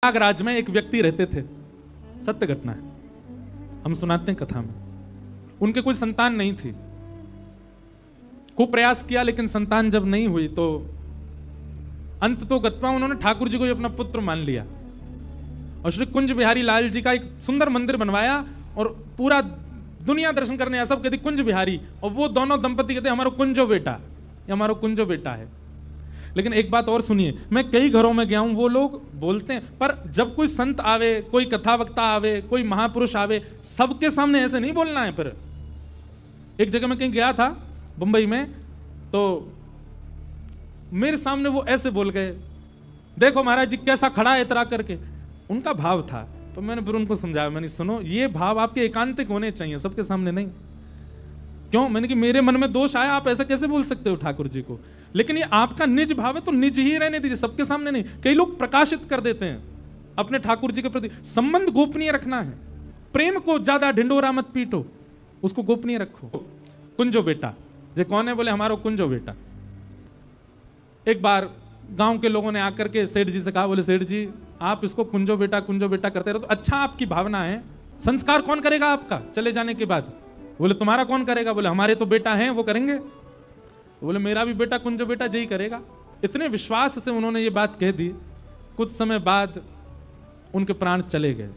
प्रयागराज में एक व्यक्ति रहते थे, सत्य घटना है, हम सुनाते हैं कथा में। उनके कोई संतान नहीं थी, खूब प्रयास किया लेकिन संतान जब नहीं हुई तो अंत तो गत्वा उन्होंने ठाकुर जी को अपना पुत्र मान लिया और श्री कुंज बिहारी लाल जी का एक सुंदर मंदिर बनवाया और पूरा दुनिया दर्शन करने आया। सब कहते कुंज बिहारी, और वो दोनों दंपति कहते हमारा कुंजो बेटा, ये हमारा कुंजो बेटा है। लेकिन एक बात और सुनिए, मैं कई घरों में गया हूं, वो लोग बोलते हैं, पर जब कोई संत आवे, कोई कथा वक्ता आवे, कोई महापुरुष आवे, सबके सामने ऐसे नहीं बोलना है। पर एक जगह मैं कहीं गया था बंबई में, तो मेरे सामने वो ऐसे बोल गए, देखो महाराज जी कैसा खड़ा है इतरा करके। उनका भाव था, तो मैंने फिर उनको समझाया, मैंने सुनो ये भाव आपके एकांतिक होने चाहिए, सबके सामने नहीं। क्यों? मैंने कि मेरे मन में दोष आया, आप ऐसा कैसे बोल सकते हो ठाकुर जी को? लेकिन ये आपका निज भाव है तो निज ही रहने दीजिए, सबके सामने नहीं। कई लोग प्रकाशित कर देते हैं अपने ठाकुर जी के प्रति। संबंध गोपनीय रखना है, प्रेम को ज्यादा ढिंडोरा मत पीटो, उसको गोपनीय रखो। कुंजो बेटा जे कौन है? बोले हमारा कुंजो बेटा। एक बार गांव के लोगों ने आकर के सेठ जी से कहा, बोले सेठ जी आप इसको कुंजो बेटा करते रहो तो अच्छा आपकी भावना है, संस्कार कौन करेगा आपका चले जाने के बाद? बोले तुम्हारा कौन करेगा? बोले हमारे तो बेटा हैं वो करेंगे। बोले मेरा भी बेटा कुंजो बेटा यही करेगा। इतने विश्वास से उन्होंने ये बात कह दी। कुछ समय बाद उनके प्राण चले गए।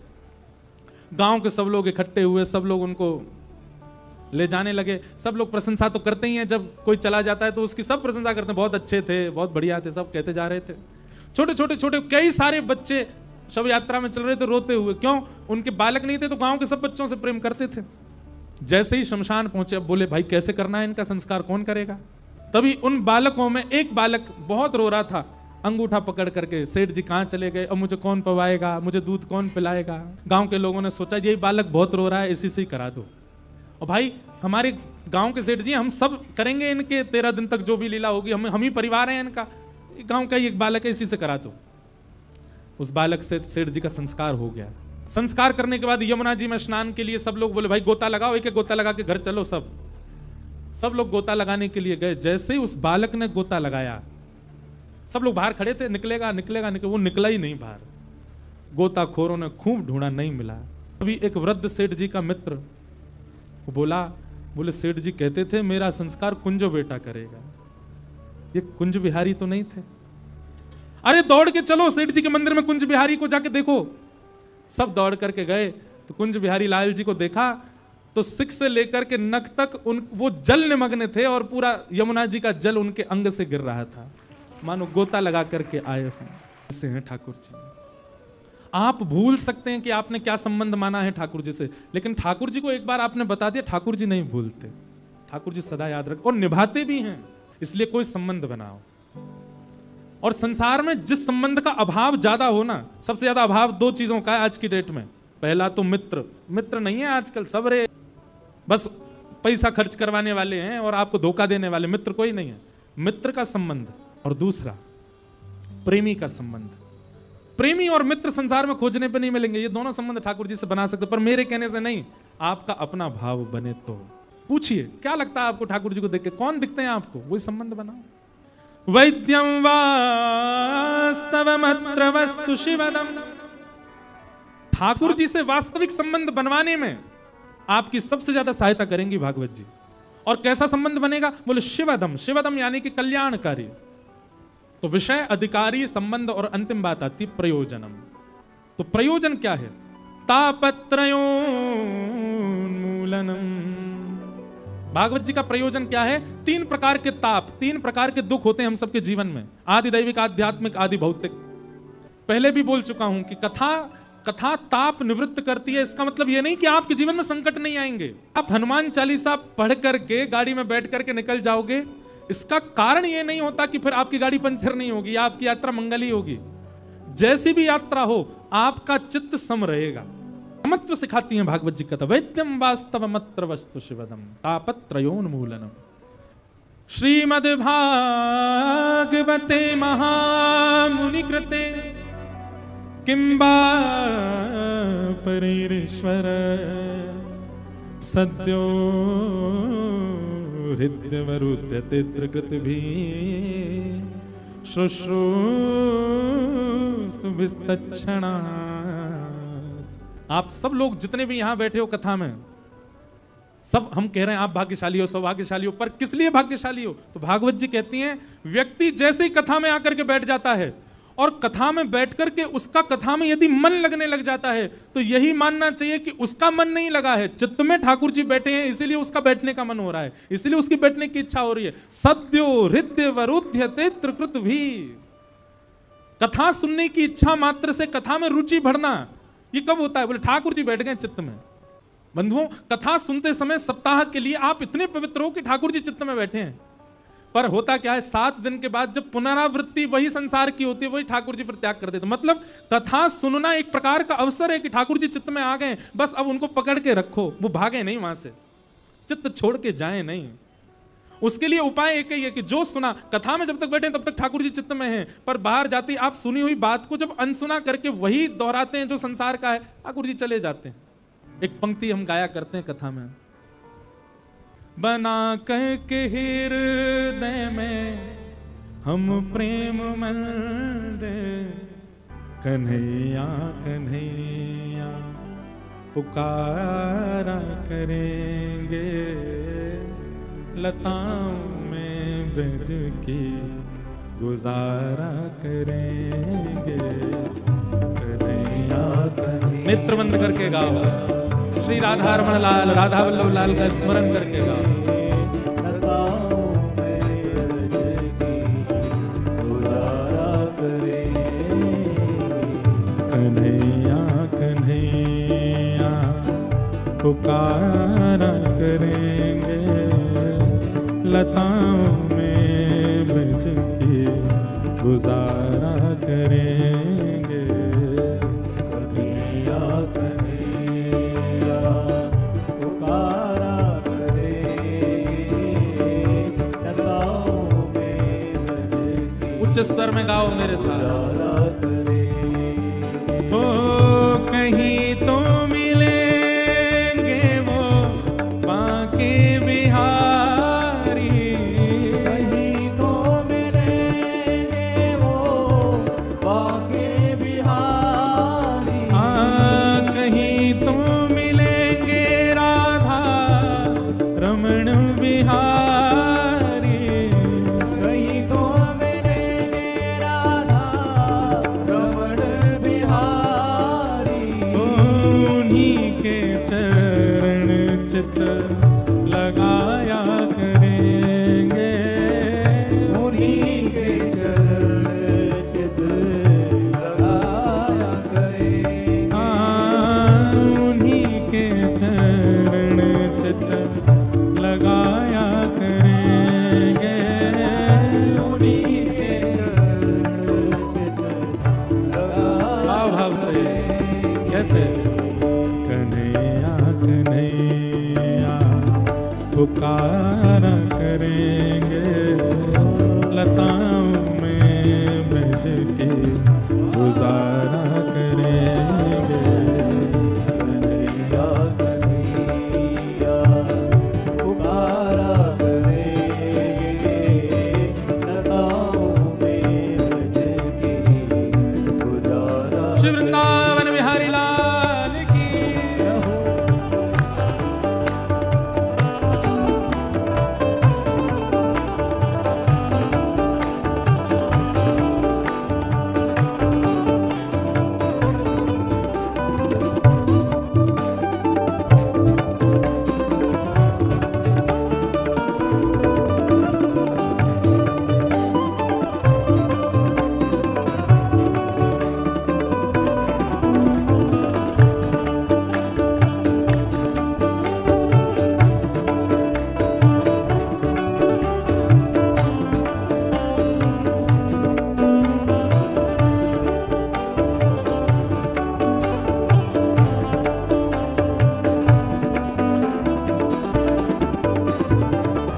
गांव के सब लोग इकट्ठे हुए, सब लोग उनको ले जाने लगे। सब लोग प्रशंसा तो करते ही हैं, जब कोई चला जाता है तो उसकी सब प्रशंसा करते हैं, बहुत अच्छे थे, बहुत बढ़िया थे, सब कहते जा रहे थे। छोटे छोटे छोटे कई सारे बच्चे शव यात्रा में चल रहे थे रोते हुए। क्यों? उनके बालक नहीं थे तो गांव के सब बच्चों से प्रेम करते थे। जैसे ही शमशान पहुंचे, अब बोले भाई कैसे करना है इनका संस्कार, कौन करेगा? तभी उन बालकों में एक बालक बहुत रो रहा था, अंगूठा पकड़ करके, सेठ जी कहां चले गए, अब मुझे कौन पवाएगा, मुझे दूध कौन पिलाएगा? गांव के लोगों ने सोचा यही बालक बहुत रो रहा है, इसी से ही करा दो। और भाई हमारे गांव के सेठ जी, हम सब करेंगे इनके 13 दिन तक जो भी लीला होगी, हम ही परिवार है इनका, गांव का ही एक बालक है, इसी से करा दो। उस बालक से सेठ जी का संस्कार हो गया। संस्कार करने के बाद यमुना जी में स्नान के लिए सब लोग बोले भाई गोता लगाओ, एक एक गोता लगा के घर चलो। सब लोग गोता लगाने के लिए गए। जैसे ही उस बालक ने गोता लगाया, सब लोग बाहर खड़े थे, निकलेगा, वो निकला ही नहीं बाहर। गोताखोरों ने खूब ढूंढा, नहीं मिला। अभी एक वृद्ध सेठ जी का मित्र बोले सेठ जी कहते थे मेरा संस्कार कुंजो बेटा करेगा, ये कुंज बिहारी तो नहीं थे? अरे दौड़ के चलो सेठ जी के मंदिर में कुंज बिहारी को जाके देखो। सब दौड़ करके गए तो कुंज बिहारी लाल जी को देखा तो सिक से लेकर के नख तक वो जल निमग्न थे और पूरा यमुना जी का जल उनके अंग से गिर रहा था, मानो गोता लगा करके आए हों। ऐसे हैं ठाकुर जी। आप भूल सकते हैं कि आपने क्या संबंध माना है ठाकुर जी से, लेकिन ठाकुर जी को एक बार आपने बता दिया, ठाकुर जी नहीं भूलते। ठाकुर जी सदा याद रख और निभाते भी हैं। इसलिए कोई संबंध बनाओ। और संसार में जिस संबंध का अभाव ज्यादा हो ना, सबसे ज्यादा अभाव दो चीजों का है आज की डेट में। पहला तो मित्र नहीं है आजकल, सब रे बस पैसा खर्च करवाने वाले हैं और आपको धोखा देने वाले, मित्र कोई नहीं है। मित्र का संबंध, और दूसरा प्रेमी का संबंध। प्रेमी और मित्र संसार में खोजने पे नहीं मिलेंगे। ये दोनों संबंध ठाकुर जी से बना सकते, पर मेरे कहने से नहीं, आपका अपना भाव बने तो। पूछिए क्या लगता है आपको ठाकुर जी को देख के, कौन दिखते हैं आपको? वही संबंध बनाओ। वैद्यम वास्तवमत्र वस्तु शिवदम। ठाकुर जी से वास्तविक संबंध बनवाने में आपकी सबसे ज्यादा सहायता करेंगी भागवत जी। और कैसा संबंध बनेगा? बोले शिवदम। शिवदम यानी कि कल्याणकारी। तो विषय, अधिकारी, संबंध, और अंतिम बात आती प्रयोजनम। तो प्रयोजन क्या है? तापत्रयोन्मूलनम। भागवत जी का प्रयोजन क्या है? 3 प्रकार के ताप, 3 प्रकार के दुख होते हैं हम सबके जीवन में, आदि दैविक, आध्यात्मिक, आदि भौतिक। पहले भी बोल चुका हूं कि कथा ताप निवृत्त करती है। इसका मतलब यह नहीं कि आपके जीवन में संकट नहीं आएंगे। आप हनुमान चालीसा पढ़ करके गाड़ी में बैठ करके निकल जाओगे, इसका कारण यह नहीं होता कि फिर आपकी गाड़ी पंचर नहीं होगी या आपकी यात्रा मंगल ही होगी। जैसी भी यात्रा हो, आपका चित्त सम रहेगा। समत्व सिखाती हैं भागवत जी कथा। वैद्यम वास्तवमत्र वस्तु शिवदम तापत्रयोन्मूलनम। श्रीमद्भागवते महामुनि कृते किंबा परैरीश्वर सद्यो हृद्यवरुध्यते कृतभिः शुश्रूषते सुविस्तक्षणात्। आप सब लोग जितने भी यहां बैठे हो कथा में, सब हम कह रहे हैं आप भाग्यशाली हो, सब भाग्यशाली हो, पर किस लिए भाग्यशाली हो? तो भागवत जी कहती हैं व्यक्ति जैसे ही कथा में आकर के बैठ जाता है और कथा में बैठ करके उसका कथा में यदि मन लगने लग जाता है तो यही मानना चाहिए कि उसका मन नहीं लगा है, चित्त में ठाकुर जी बैठे हैं, इसीलिए उसका बैठने का मन हो रहा है, इसीलिए उसकी बैठने की इच्छा हो रही है। सद्यो हृदय वरुध्यते त्रिकृत भी। कथा सुनने की इच्छा मात्र से कथा में रुचि बढ़ना, ये कब होता है? बोले ठाकुर जी बैठ गए चित्त में। बंधुओं, कथा सुनते समय सप्ताह के लिए आप इतने पवित्र हो कि ठाकुर जी चित्त में बैठे हैं, पर होता क्या है 7 दिन के बाद जब पुनरावृत्ति वही संसार की होती है, वही ठाकुर जी फिर त्याग कर देते। मतलब कथा सुनना एक प्रकार का अवसर है कि ठाकुर जी चित्त में आ गए, बस अब उनको पकड़ के रखो, वो भागे नहीं वहां से, चित्त छोड़ के जाए नहीं। उसके लिए उपाय एक ही है कि जो सुना कथा में जब तक बैठे तब तक ठाकुर जी चित्त में हैं, पर बाहर जाती आप सुनी हुई बात को जब अनसुना करके वही दोहराते हैं जो संसार का है, ठाकुर जी चले जाते हैं। एक पंक्ति हम गाया करते हैं कथा में, बना के हृदय में हम प्रेम मंदिर, कन्हैया कन्हैया पुकारा करेंगे, लताओं में ब्रज की गुजारा करेंगे। कन्हैया कन्हैया, नेत्र बंद करके गाओ, श्री राधा रमण लाल, राधा वल्लभ लाल का स्मरण करके गाओ। कन्हैया कन्हैया पुकारा करेंगे, लताओं में ब्रज की गुजारा करेंगे। कन्हैया कन्हैया पुकारा करेंगे, लताओं में ब्रज की। उच्च स्वर में गाओ मेरे साथ। हो कहीं तो मिलेंगे वो बांके बिहारी, कहीं तो मिलेंगे वो बांके बिहारी। हाँ कहीं तो मिलेंगे राधा रमण बिहारी, कहीं तो मिलेंगे राधा रमण बिहारी। उन्हीं के चरण चित लगाया करेंगे, उन्हीं के चरण चित लगाया करेंगे। हाँ उन्हीं के चरण चित लगाया करेंगे, उन्हीं के चरण चित लगाया। भाव से कैसे? कन्हैया कन्हैया पुकारा करेंगे, लताओं में ब्रज की गुजारा करेंगे। कन्हैया कन्हैया पुकारा करेंगे, लताओं में ब्रज की गुजारा। श्री वृंदावन बिहारी लाल की।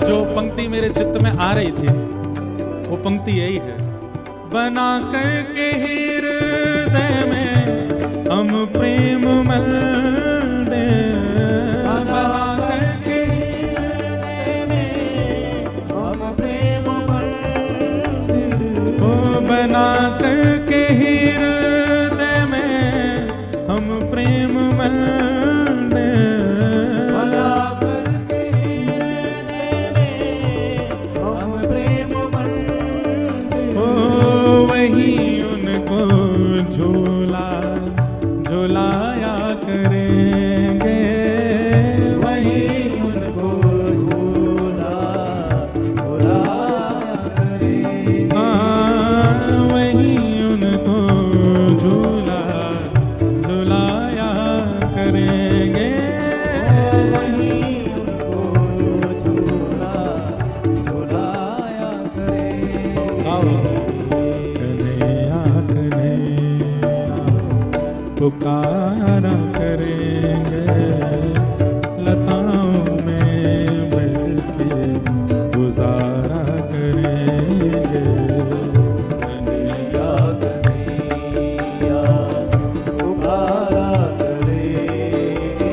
जो पंक्ति मेरे चित्त में आ रही थी वो पंक्ति यही है, बना करके हृदय में हम प्रेम मंदिर, बना करके हृदय में हम प्रेम मंदिर, ओ बना करके हृदय झूला झुलाया करेंगे, वही उनको झूला झुलाया करेंगे। हाँ, वही उनको झूला झुलाया करेंगे, वही उनको झूला झुलाया करेंगे। कन्हैया कन्हैया पुकारा करेंगे, लताओं में बज के गुजारा करेंगे। कन्हैया कन्हैया पुकारा करेंगे,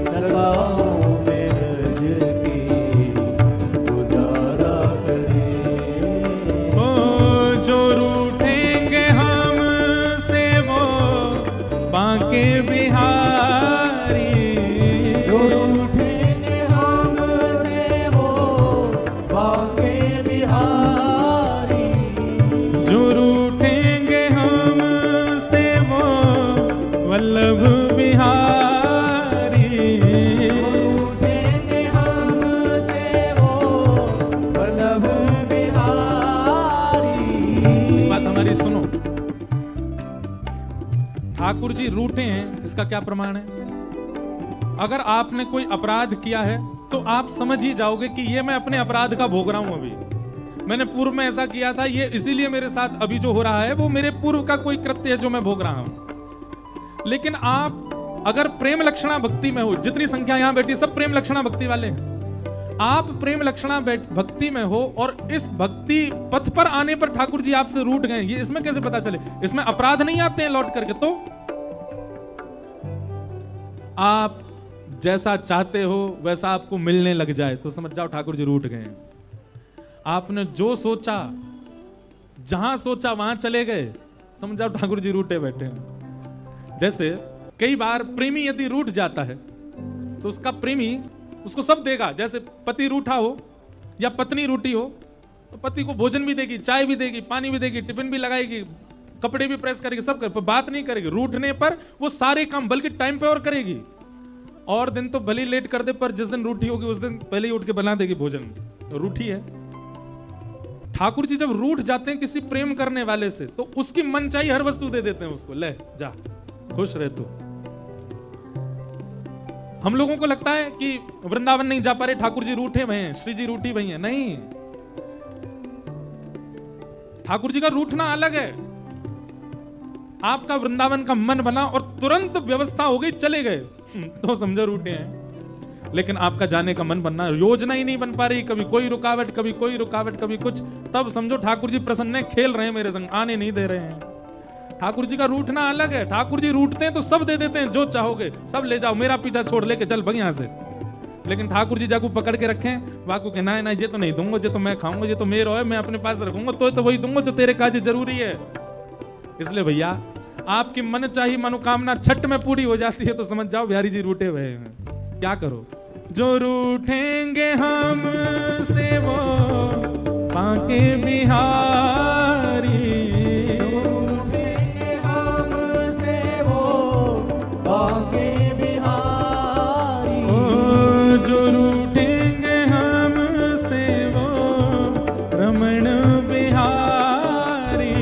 लताओं में रज के गुजारा करेंगे। ओ जो रूठेंगे हमसे वो बांके बिहारी, जो रूठेंगे हमसे वो बांके बिहारी। जो रूठेंगे हमसे वो वल्लभ बिहारी। रूठेंगे हमसे वो वल्लभ बिहारी। बात हमारी सुनो, ठाकुर जी रूठे हैं, इसका क्या प्रमाण है? अगर आपने कोई अपराध किया है तो आप समझ ही जाओगे कि ये मैं अपने अपराध का भोग रहा हूं। अभी मैंने पूर्व में ऐसा किया था, ये इसीलिए मेरे साथ अभी जो हो रहा है वो मेरे पूर्व का कोई कृत्य है जो मैं भोग रहा हूं। लेकिन आप अगर प्रेम लक्षणा भक्ति में हो, जितनी संख्या यहां बैठी सब प्रेम लक्षणा भक्ति वाले हैं, आप प्रेम लक्षणा भक्ति में हो और इस भक्ति पथ पर आने पर ठाकुर जी आपसे रूठ गए, ये इसमें कैसे पता चले? इसमें अपराध नहीं आते हैं लौट करके। तो आप जैसा चाहते हो वैसा आपको मिलने लग जाए तो समझ जाओ ठाकुर जी रूठ गए। आपने जो सोचा, जहां सोचा वहां चले गए, समझ जाओ ठाकुर जी रूठे बैठे हैं। जैसे कई बार प्रेमी यदि रूठ जाता है तो उसका प्रेमी उसको सब देगा। जैसे पति रूठा हो या पत्नी रूठी हो तो पति को भोजन भी देगी, चाय भी देगी, पानी भी देगी, टिफिन भी लगाएगी, कपड़े भी प्रेस करेगी, सब कर, पर बात नहीं करेगी। रूठने पर वो सारे काम बल्कि टाइम पे और करेगी। और दिन तो भले लेट कर दे, पर जिस दिन रूठी होगी उस दिन पहले ही उठ के बना देगी भोजन। रूठी है। ठाकुर जी जब रूठ जाते हैं किसी प्रेम करने वाले से तो उसकी मनचाही हर वस्तु दे देते हैं उसको, ले जा खुश रह तू। हम लोगों को लगता है कि वृंदावन नहीं जा पा रहे, ठाकुर जी रूठे हुए हैं, श्री जी रूठी हुई हैं। नहीं, ठाकुर जी का रूठना अलग है। आपका वृंदावन का मन बना और तुरंत व्यवस्था हो गई, चले गए तो समझो रूठे हैं। लेकिन आपका जाने का मन बनना, योजना ही नहीं बन पा रही, कभी कोई रुकावट, कभी कोई रुकावट, कभी कुछ, तब समझो ठाकुर जी प्रसन्न है, खेल रहे हैं मेरे संग, आने नहीं दे रहे हैं। ठाकुर जी का रूठना अलग है। ठाकुर जी रूठते हैं तो सब दे देते हैं, जो चाहोगे सब ले जाओ, मेरा पीछा छोड़ लेके चल भाग यहां से। लेकिन ठाकुर जी जाकू पकड़ के रखें, वाकू के ना ये तो नहीं दूंगा, ये तो मैं खाऊंगा, ये तो मेरा है, मैं अपने पास रखूंगा, तो वही दूंगा जो तेरे काज जरूरी है। इसलिए भैया आपकी मन चाहिए मनोकामना छठ में पूरी हो जाती है तो समझ जाओ बिहारी जी रूठे हुए हैं। क्या करो? जो रूठेंगे हमसे वो बांके बिहारी, रूठेंगे हमसे वो बांके बिहारी। ओ जो रूठेंगे हमसे वो रमण बिहारी,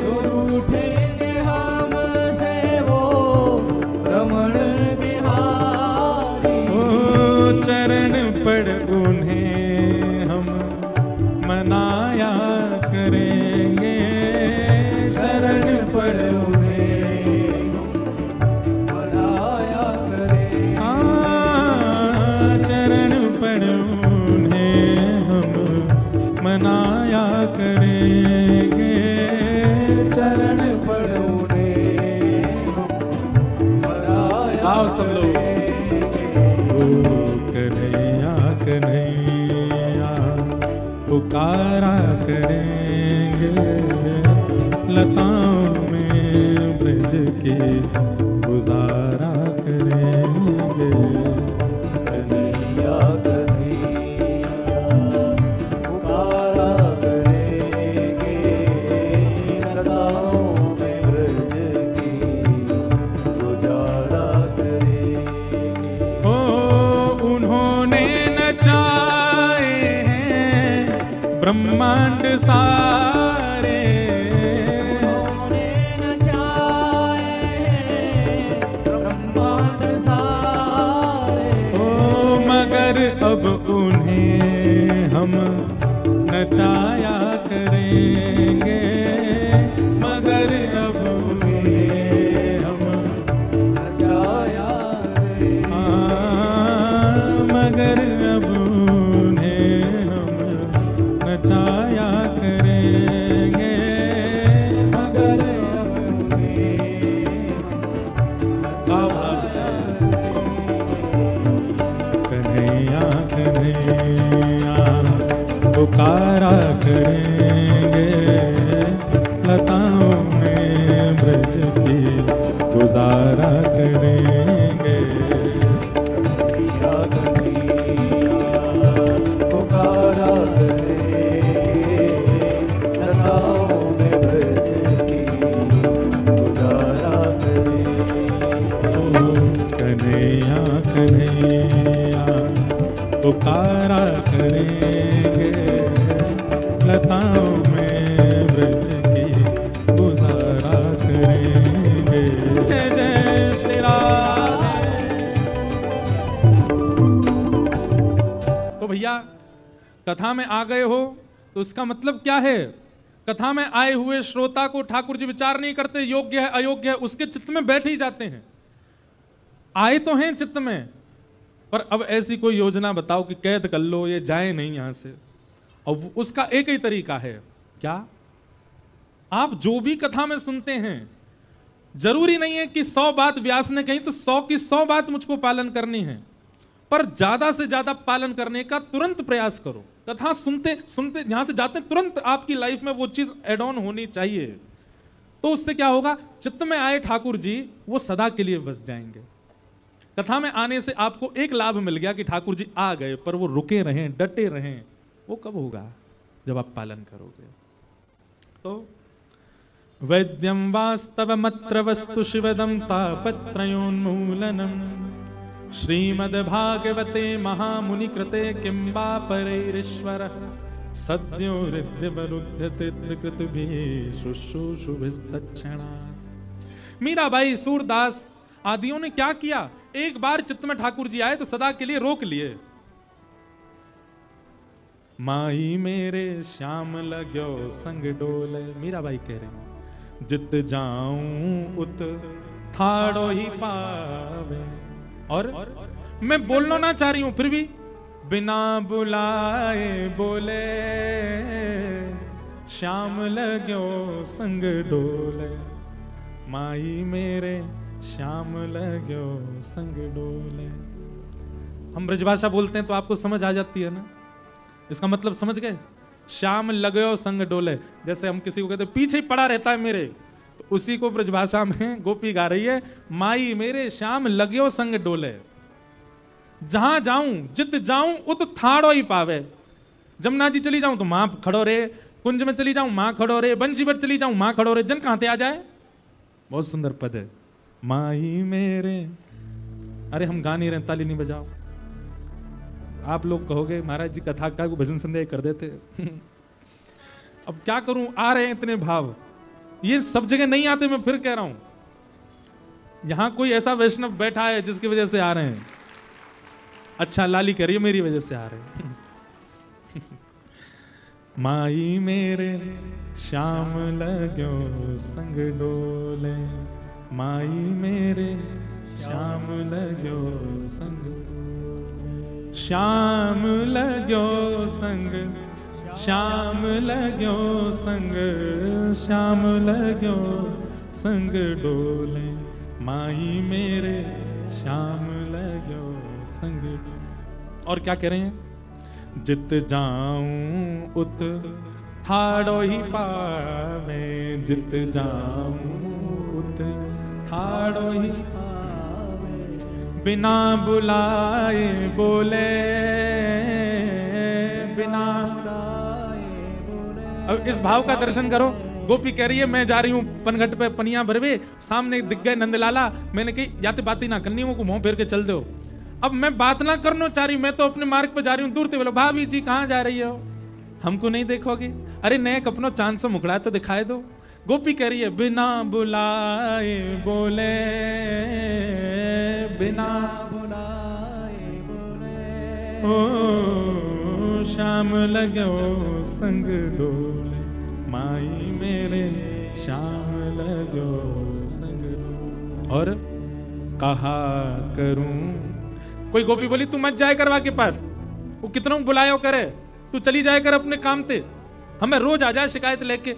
जो रूठेंगे हमसे वो रमण बिहारी। ओ चरण पड़ उन्हें हम मनाया करेंगे, चरण पड़ उन्हें मनाया करेंगे। हाँ, चरण पड़ उन्हें हम मनाया करेंगे, चरण पड़ उन्हें मनाया। आओ सब लोग। कन्हैया कन्हैया पुकारा करेंगे, लताओं में ब्रज के गुजारा करेंगे। कन्हैया कन्हैया पुकारा करेंगे, लताओं में ब्रज सारे उन्होंने नचाए ब्रह्मांड सारे। ओ मगर अब उन्हें हम नचाया करेंगे, मगर अब उन्हें हम नचाया करेंगे। मगर अब उन्हें हम नचाया करेंगे, मगर अब उन्हें नचाया कन्हैया कन्हैया पुकारा करेंगे, लताओं में ब्रज की गुजारा करेंगे। कन्हैया कन्हैया पुकारा करेंगे, लताओं में ब्रज की गुजारा करेंगे। ओ कन्हैया कन्हैया पुकारा करेंगे, लताओं में ब्रज की गुजारा करेंगे। जय जय श्री राधे। तो भैया कथा में आ गए हो तो इसका मतलब क्या है? कथा में आए हुए श्रोता को ठाकुर जी विचार नहीं करते योग्य है अयोग्य है, उसके चित्त में बैठ ही जाते हैं। आए तो हैं चित्त में, पर अब ऐसी कोई योजना बताओ कि कैद कर लो ये जाए नहीं यहां से। और उसका एक ही तरीका है, क्या? आप जो भी कथा में सुनते हैं, जरूरी नहीं है कि 100 बात व्यास ने कही तो 100 की 100 बात मुझको पालन करनी है, पर ज्यादा से ज्यादा पालन करने का तुरंत प्रयास करो। कथा सुनते सुनते यहां से जाते तुरंत आपकी लाइफ में वो चीज एड ऑन होनी चाहिए। तो उससे क्या होगा? चित्त में आए ठाकुर जी वो सदा के लिए बस जाएंगे। कथा में आने से आपको एक लाभ मिल गया कि ठाकुर जी आ गए, पर वो रुके रहें, डटे रहें। वो कब होगा? जब आप पालन करोगे। तो वैद्यम वास्तवमत्र वस्तु शिवदम तापत्रयोन्मूलनम श्रीमद्भागवते महामुनि कृते किं वा परैरीश्वर सद्यो हृद्यवरुध्यते त्रिकृतिभिः शुश्रूषुभिस्तत्क्षणात्। मीराबाई, सूरदास आदियों ने क्या किया? एक बार चित्त में ठाकुर जी आए तो सदा के लिए रोक लिए। माई मेरे श्याम लाग्यो संग डोले, मीराबाई कह रहे हैं, जित जाऊं उत थाड़ो ही पावे। और मैं बोलना ना चाह रही हूं फिर भी बिना बुलाए बोले, श्याम लाग्यो संग डोले, माई मेरे श्याम लाग्यो संग डोले। हम ब्रजभाषा बोलते हैं तो आपको समझ आ जाती है ना, इसका मतलब समझ गए? श्याम लगयो संग डोले, जैसे हम किसी को कहते पीछे ही पड़ा रहता है मेरे, तो उसी को ब्रजभाषा में गोपी गा रही है, माई मेरे श्याम लगयो संग डोले। जहां जाऊं जित जाऊं उत थाड़ो ही पावे। जमुना जी चली जाऊं तो मां खड़ो रे, कुंज में चली जाऊं मां खड़ो रे, बंशी पर चली जाऊं मां खड़ो रे, जन कहां ते आ जाए। बहुत सुंदर पद है, माई मेरे। अरे हम गा नहीं रहे, ताली नहीं बजाओ। आप लोग कहोगे महाराज जी कथा का को भजन संध्या कर देते। अब क्या करूं, आ रहे हैं इतने भाव, ये सब जगह नहीं आते। मैं फिर कह रहा हूं, यहां कोई ऐसा वैष्णव बैठा है जिसकी वजह से आ रहे हैं। अच्छा, लाली कह रही है मेरी वजह से आ रहे हैं। माई मेरे श्याम लाग्यो संग डोले, माई मेरे श्याम लाग्यो संग, श्याम लाग्यो संग, श्याम लाग्यो संग, श्याम लाग्यो संग डोले, माई मेरे श्याम लाग्यो संग। और क्या कह रहे हैं? जित जाऊं उत थाड़ो ही पावे, जित जाऊं उत थाड़ो ही पावे, बिना बुलाए बोले, बिना बुलाए बोले। अब इस भाव का दर्शन करो। गोपी कह रही है मैं जा रही हूं पनघट पे पनिया भरवे, सामने दिख गए नंदलाला, मैंने कही या तो बात ही ना करनी हो, मुंह फेर के चल दो। अब मैं बात ना करना चाह रही, मैं तो अपने मार्ग पे जा रही हूं। दूर से बोलो भाभी जी कहां जा रही हो? हमको नहीं देखोगे? अरे नए कपनों चांद से मुखड़ा तो दिखाए दो। गोपी कह रही है बिना बुलाए बोले, बिना बुलाए बोले, ओ शाम लगो संग डोले, माई मेरे शाम लगो संग डोले। और कहा करूं, कोई गोपी बोली तू मत जाए करवा के पास, वो कितना बुलायो करे, तू चली जाए कर अपने काम ते, हमें रोज आ जाए शिकायत लेके,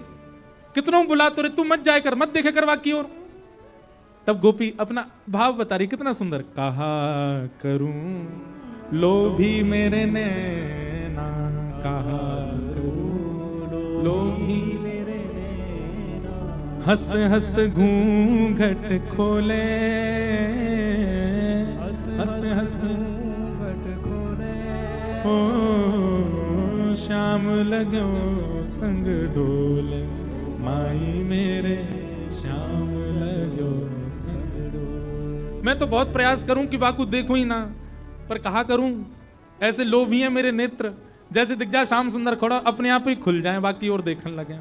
कितना बुला तो रे, तू मत जाए कर, मत देखे करवा की ओर। तब गोपी अपना भाव बता रही, कितना सुंदर। कहा करूं लोभी मेरे नैना, कहा करूं लोभी मेरे नैना, हंस हंस घूंघट खोले, हंस हंस घूंघट खोले, ओ शाम लगो संग डोले, माई मेरे शाम लगो संग डोले। मैं तो बहुत प्रयास करूं कि बाकू देखूं ही ना, पर कहा करूं, ऐसे लोभी हैं मेरे नेत्र, जैसे दिख जाए श्याम सुंदर खड़ा अपने आप ही खुल जाए, बाकी और देखने लगे।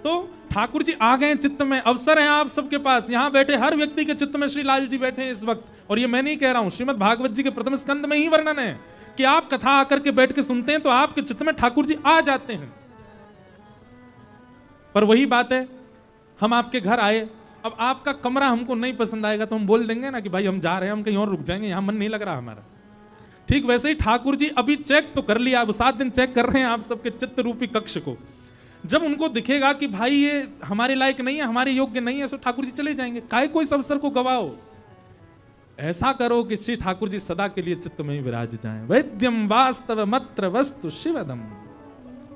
तो ठाकुर जी आ गए चित्त में, अवसर है आप सबके पास, यहां बैठे हर व्यक्ति के चित्त में श्री लाल जी बैठे हैं इस वक्त। और ये मैं नहीं कह रहा हूं, श्रीमद् भागवत जी के प्रथम स्कंद में ही वर्णन है कि आप कथा आकर के बैठ के सुनते हैं तो आपके चित्त में ठाकुर जी आ जाते हैं। पर वही बात है, हम आपके घर आए, अब आपका कमरा हमको नहीं पसंद आएगा तो हम बोल देंगे ना कि भाई हम जा रहे हैं, हम कहीं और रुक जाएंगे, यहां मन नहीं लग रहा हमारा। ठीक वैसे ही ठाकुर जी अभी चेक तो कर लिया, अब 7 दिन चेक कर रहे हैं आप सबके चित्त रूपी कक्ष को। जब उनको दिखेगा कि भाई ये हमारे लायक नहीं है, हमारे योग्य नहीं है, तो ठाकुर जी चले जाएंगे। काहे कोई इस अवसर को गवाओ, ऐसा करो कि श्री ठाकुर जी सदा के लिए चित्त में ही विराज जाएं। वैद्यम वास्तव मत्र वस्तु शिवदम,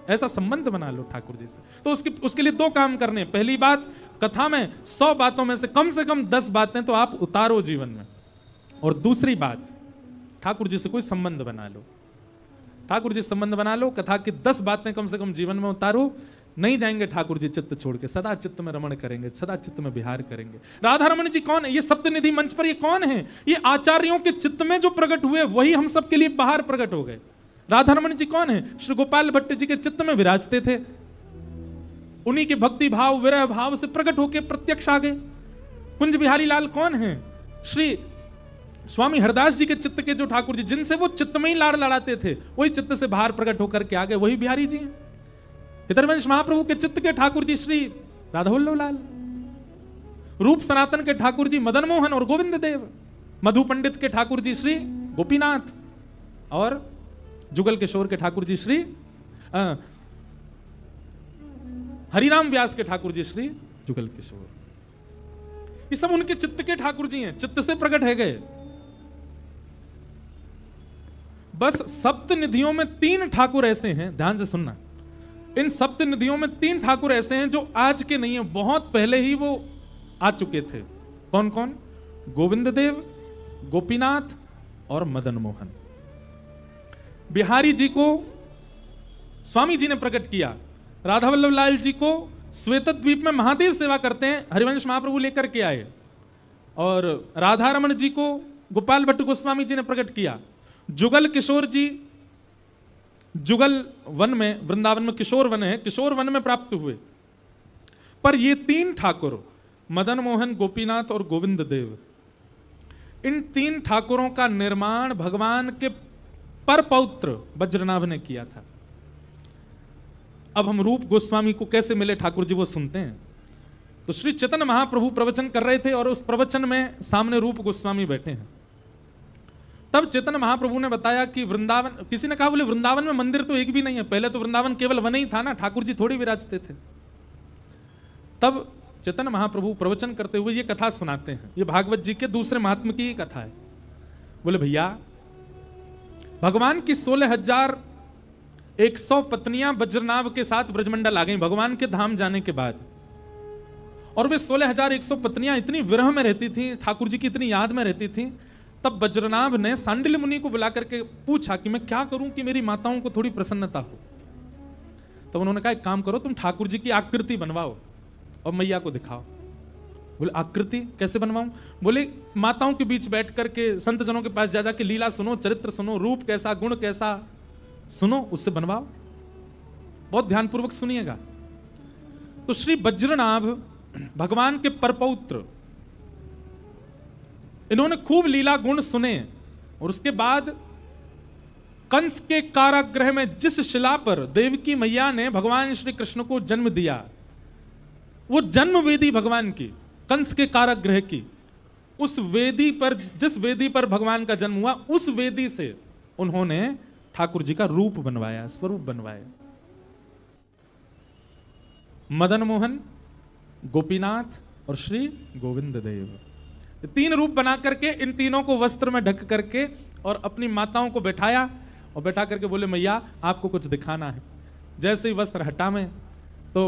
ऐसा संबंध बना लो ठाकुर जी से। तो उसके लिए 2 काम करने। पहली बात, कथा में 100 बातों में से कम 10 बातें तो आप उतारो जीवन में। और दूसरी बात, ठाकुर जी से कोई संबंध बना लो, ठाकुर जी संबंध बना लो, कथा की 10 बातें कम से कम जीवन में उतारो। नहीं जाएंगे ठाकुर जी चित्त छोड़ के, सदा चित्त में रमण करेंगे, सदा चित्त में विहार करेंगे। राधा रमण जी कौन है? ये सप्तनिधि मंच पर ये कौन है? ये आचार्यों के चित्त में जो प्रकट हुए वही हम सबके लिए बाहर प्रकट हो गए। राधा रमण जी कौन है? श्री गोपाल भट्ट जी के चित्त में विराजते थे, उन्हीं के भक्ति भाव विरह भाव से प्रकट होकर प्रत्यक्ष आ गए। कुंज बिहारी लाल कौन है? श्री स्वामी हरदास जी के चित्त के जो ठाकुर जी, जिनसे वो चित्त में ही लाड़ लड़ाते थे, वही चित्त से बाहर प्रकट होकर के आ गए, वही बिहारी जी हैं। हितरवंश महाप्रभु के चित्त के ठाकुर जी श्री राधा वल्लभ लाल, रूप सनातन के ठाकुर जी मदन मोहन और गोविंद देव, मधु पंडित के ठाकुर जी श्री गोपीनाथ, और जुगल किशोर के ठाकुर जी श्री हरिराम व्यास के ठाकुर जी श्री जुगल किशोर। ये सब उनके चित्त के ठाकुर जी हैं, चित्त से प्रकट है गए। बस सप्तनिधियों में 3 ठाकुर ऐसे हैं, ध्यान से सुनना, इन सप्तनिधियों में 3 ठाकुर ऐसे हैं जो आज के नहीं है, बहुत पहले ही वो आ चुके थे। कौन कौन? गोविंद देव, गोपीनाथ और मदन मोहन। बिहारी जी को स्वामी जी ने प्रकट किया, राधा वल्लभ लाल जी को श्वेत द्वीप में महादेव सेवा करते हैं, हरिवंश महाप्रभु लेकर के आए, और राधा रमण जी को गोपाल भट्ट गोस्वामी जी ने प्रकट किया। जुगल किशोर जी जुगल वन में, वृंदावन में किशोर वन है, किशोर वन में प्राप्त हुए। पर ये 3 ठाकुर, मदन मोहन, गोपीनाथ और गोविंद देव, इन 3 ठाकुरों का निर्माण भगवान के पर पौत्र वज्रनाभ ने किया था। अब हम रूप गोस्वामी को कैसे मिले ठाकुर जी वो सुनते हैं। तो श्री चैतन्य महाप्रभु प्रवचन कर रहे थे और उस प्रवचन में सामने रूप गोस्वामी बैठे हैं। तब चैतन्य महाप्रभु ने बताया कि वृंदावन, किसी ने कहा बोले वृंदावन में मंदिर तो एक भी नहीं है, पहले तो वृंदावन केवल वन ही था ना, ठाकुर जी थोड़ी विराजते थे। तब चैतन्य महाप्रभु प्रवचन करते हुए ये कथा सुनाते हैं, ये भागवत जी के दूसरे महात्म की कथा है। बोले भैया, भगवान की 16,100 पत्नियां वज्रनाभ के साथ ब्रजमंडल आ गई भगवान के धाम जाने के बाद, और वे 16,100 पत्नियां इतनी विरह में रहती थी, ठाकुर जी की इतनी याद में रहती थी। तब वज्रनाभ ने सांडिल्य मुनि को बुला करके पूछा कि मैं क्या करूं कि मेरी माताओं को थोड़ी प्रसन्नता हो। तब उन्होंने कहा एक काम करो, तुम ठाकुर जी की आकृति बनवाओ और मैया को दिखाओ। बोले आकृति कैसे बनवाऊं? बोले माताओं के बीच बैठ करके संत जनों के पास जा जाके लीला सुनो, चरित्र सुनो, रूप कैसा, गुण कैसा सुनो, उससे बनवाओ। बहुत ध्यानपूर्वक सुनिएगा। तो श्री वज्रनाभ भगवान के परपौत्र, इन्होंने खूब लीला गुण सुने और उसके बाद कंस के कारागृह में जिस शिला पर देवकी मैया ने भगवान श्री कृष्ण को जन्म दिया, वो जन्म वेदी भगवान की, कंस के कारागृह की, उस वेदी पर, जिस वेदी पर भगवान का जन्म हुआ, उस वेदी से उन्होंने ठाकुर जी का रूप बनवाया, स्वरूप बनवाया। मदन मोहन, गोपीनाथ और श्री गोविंद देव, तीन रूप बना करके इन तीनों को वस्त्र में ढक करके और अपनी माताओं को बैठाया और बैठा करके बोले मैया आपको कुछ दिखाना है। जैसे ही वस्त्र हटा में तो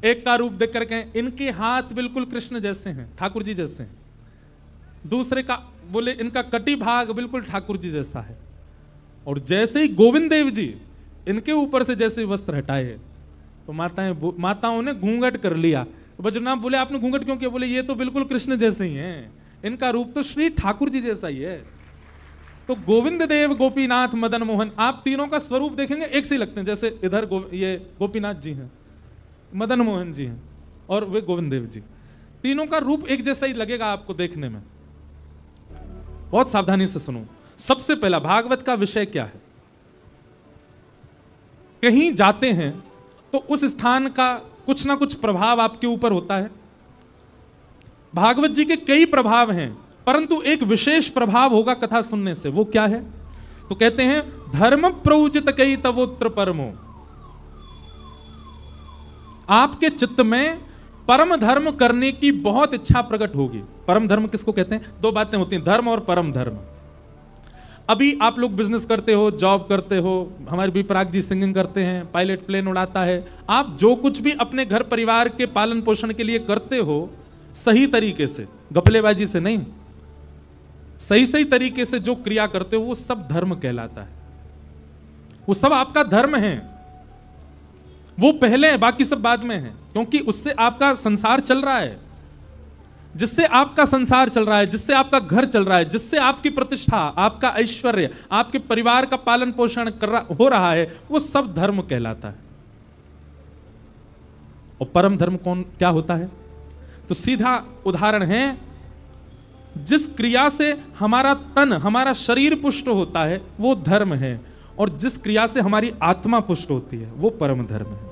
एक का रूप देख करके इनके हाथ बिल्कुल कृष्ण जैसे हैं, ठाकुर जी जैसे हैं। दूसरे का बोले इनका कटी भाग बिल्कुल ठाकुर जी जैसा है। और जैसे ही गोविंद देव जी इनके ऊपर से जैसे वस्त्र हटाए तो माताओं ने घूंघट कर लिया। तो वज्रनाभ बोले आपने घूंघट क्यों किया? बोले ये तो बिल्कुल कृष्ण जैसे ही हैं, इनका रूप तो श्री ठाकुर जी जैसा ही है। तो गोविंद देव, गोपीनाथ, मदन मोहन, आप तीनों का स्वरूप देखेंगे एक से ही लगते हैं। जैसे इधर ये गोपीनाथ जी हैं, मदन मोहन जी हैं और वे गोविंद देव जी, तीनों का रूप एक जैसा ही लगेगा आपको देखने में। बहुत सावधानी से सुनो। सबसे पहला भागवत का विषय क्या है? कहीं जाते हैं तो उस स्थान का कुछ ना कुछ प्रभाव आपके ऊपर होता है। भागवत जी के कई प्रभाव हैं, परंतु एक विशेष प्रभाव होगा कथा सुनने से। वो क्या है? तो कहते हैं धर्म प्रउचित कई तवोत्र परमो, आपके चित्त में परम धर्म करने की बहुत इच्छा प्रकट होगी। परम धर्म किसको कहते हैं? दो बातें होती हैं, धर्म और परम धर्म। अभी आप लोग बिजनेस करते हो, जॉब करते हो, हमारे भी पराग जी सिंगिंग करते हैं, पायलट प्लेन उड़ाता है, आप जो कुछ भी अपने घर परिवार के पालन पोषण के लिए करते हो सही तरीके से, गपलेबाजी से नहीं, सही तरीके से जो क्रिया करते हो वो सब धर्म कहलाता है। वो सब आपका धर्म है। वो पहले है, बाकी सब बाद में है, क्योंकि उससे आपका संसार चल रहा है। जिससे आपका संसार चल रहा है, जिससे आपका घर चल रहा है, जिससे आपकी प्रतिष्ठा, आपका ऐश्वर्य, आपके परिवार का पालन पोषण हो रहा है, वो सब धर्म कहलाता है। और परम धर्म क्या होता है? तो सीधा उदाहरण है, जिस क्रिया से हमारा तन, हमारा शरीर पुष्ट होता है वो धर्म है, और जिस क्रिया से हमारी आत्मा पुष्ट होती है वो परम धर्म है।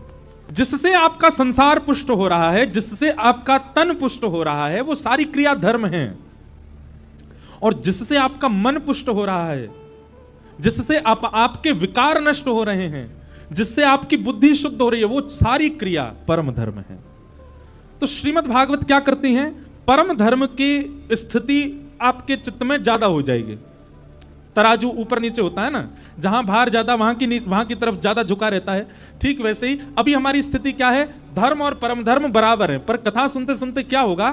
जिससे आपका संसार पुष्ट हो रहा है, जिससे आपका तन पुष्ट हो रहा है, वो सारी क्रिया धर्म है। और जिससे आपका मन पुष्ट हो रहा है, जिससे आपके विकार नष्ट हो रहे हैं, जिससे आपकी बुद्धि शुद्ध हो रही है, वो सारी क्रिया परम धर्म है। तो श्रीमद् भागवत क्या करती हैं? परम धर्म की स्थिति आपके चित्त में ज्यादा हो जाएगी। तराजू ऊपर नीचे होता है ना, जहां भार ज्यादा वहां की तरफ ज्यादा झुका रहता है। ठीक वैसे ही अभी हमारी स्थिति क्या है? धर्म और परम धर्म बराबर है, पर कथा सुनते सुनते क्या होगा?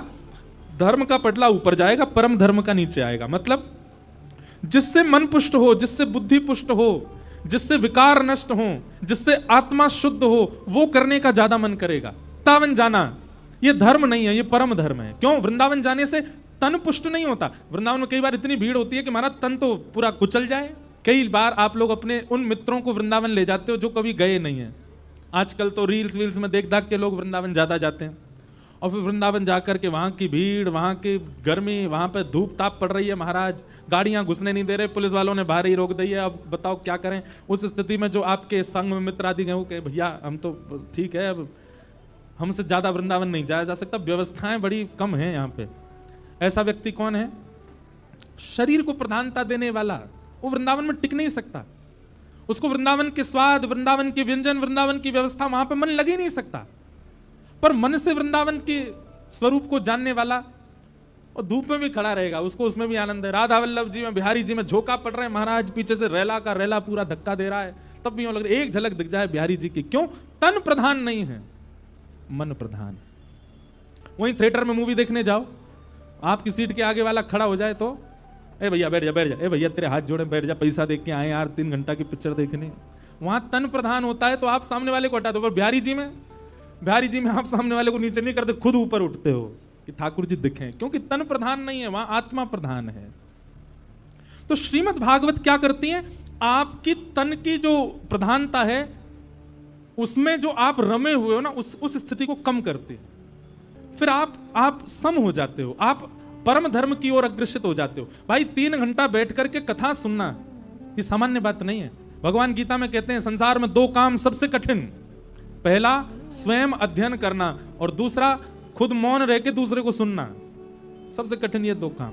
धर्म का पटला ऊपर जाएगा, परम धर्म का नीचे आएगा। मतलब जिससे मन पुष्ट हो, जिससे बुद्धि पुष्ट हो, जिससे विकार नष्ट हो, जिससे आत्मा शुद्ध हो, वो करने का ज्यादा मन करेगा। वृंदावन जाना ये धर्म नहीं है, ये परम धर्म है। क्यों? वृंदावन जाने से तन पुष्ट नहीं होता। वृंदावन में कई बार इतनी भीड़ होती है कि हमारा तन तो पूरा कुचल जाए। कई बार आप लोग अपने उन मित्रों को वृंदावन ले जाते हो जो कभी गए नहीं है। आजकल तो रील्स वील्स में देख दाख के लोग वृंदावन ज्यादा जाते हैं, और फिर वृंदावन जाकर के वहां की भीड़, वहां की गर्मी, वहां पे धूप ताप पड़ रही है महाराज, गाड़ियां घुसने नहीं दे रहे, पुलिस वालों ने बाहर ही रोक दी है। अब बताओ क्या करें? उस स्थिति में जो आपके संग में मित्र आदि गए वो कहे भैया हम तो ठीक है, अब हमसे ज्यादा वृंदावन नहीं जाया जा सकता, व्यवस्थाएं बड़ी कम है यहाँ पे। ऐसा व्यक्ति कौन है? शरीर को प्रधानता देने वाला। वो वृंदावन में टिक नहीं सकता। उसको वृंदावन के स्वाद, वृंदावन के व्यंजन, वृंदावन की व्यवस्था, वहां पे मन लग ही नहीं सकता। पर मन से वृंदावन के स्वरूप को जानने वाला और धूप में भी खड़ा रहेगा, उसको उसमें भी आनंद है। राधा वल्लभ जी में, बिहारी जी में झोंका पड़ रहे हैं, महाराज पीछे से रेला का रेला पूरा धक्का दे रहा है, तब भी लग रहा है एक झलक दिख जाए बिहारी जी की। क्यों? तन प्रधान नहीं है, मन प्रधान। वहीं थिएटर में मूवी देखने जाओ, आपकी सीट के आगे वाला खड़ा हो जाए तो ए भैया बैठ जा, बैठ जा, ए भैया तेरे हाथ जोड़े बैठ जा, पैसा देख के आए यार, 3 घंटा की पिक्चर देखने। वहां तन प्रधान होता है तो आप सामने वाले को हटा दो। पर बिहारी जी में आप सामने वाले को नीचे नहीं करते, खुद ऊपर उठते हो कि ठाकुर जी दिखें, क्योंकि तन प्रधान नहीं है, वहां आत्मा प्रधान है। तो श्रीमद् भागवत क्या करती है? आपकी तन की जो प्रधानता है उसमें जो आप रमे हुए हो ना, उस स्थिति को कम करती है। फिर आप सम हो जाते हो, आप परम धर्म की ओर अग्रसित हो जाते हो। भाई 3 घंटा बैठ करके कथा सुनना ये सामान्य बात नहीं है। भगवान गीता में कहते हैं संसार में 2 काम सबसे कठिन, पहला स्वयं अध्ययन करना और दूसरा खुद मौन रह के दूसरे को सुनना। सबसे कठिन ये 2 काम।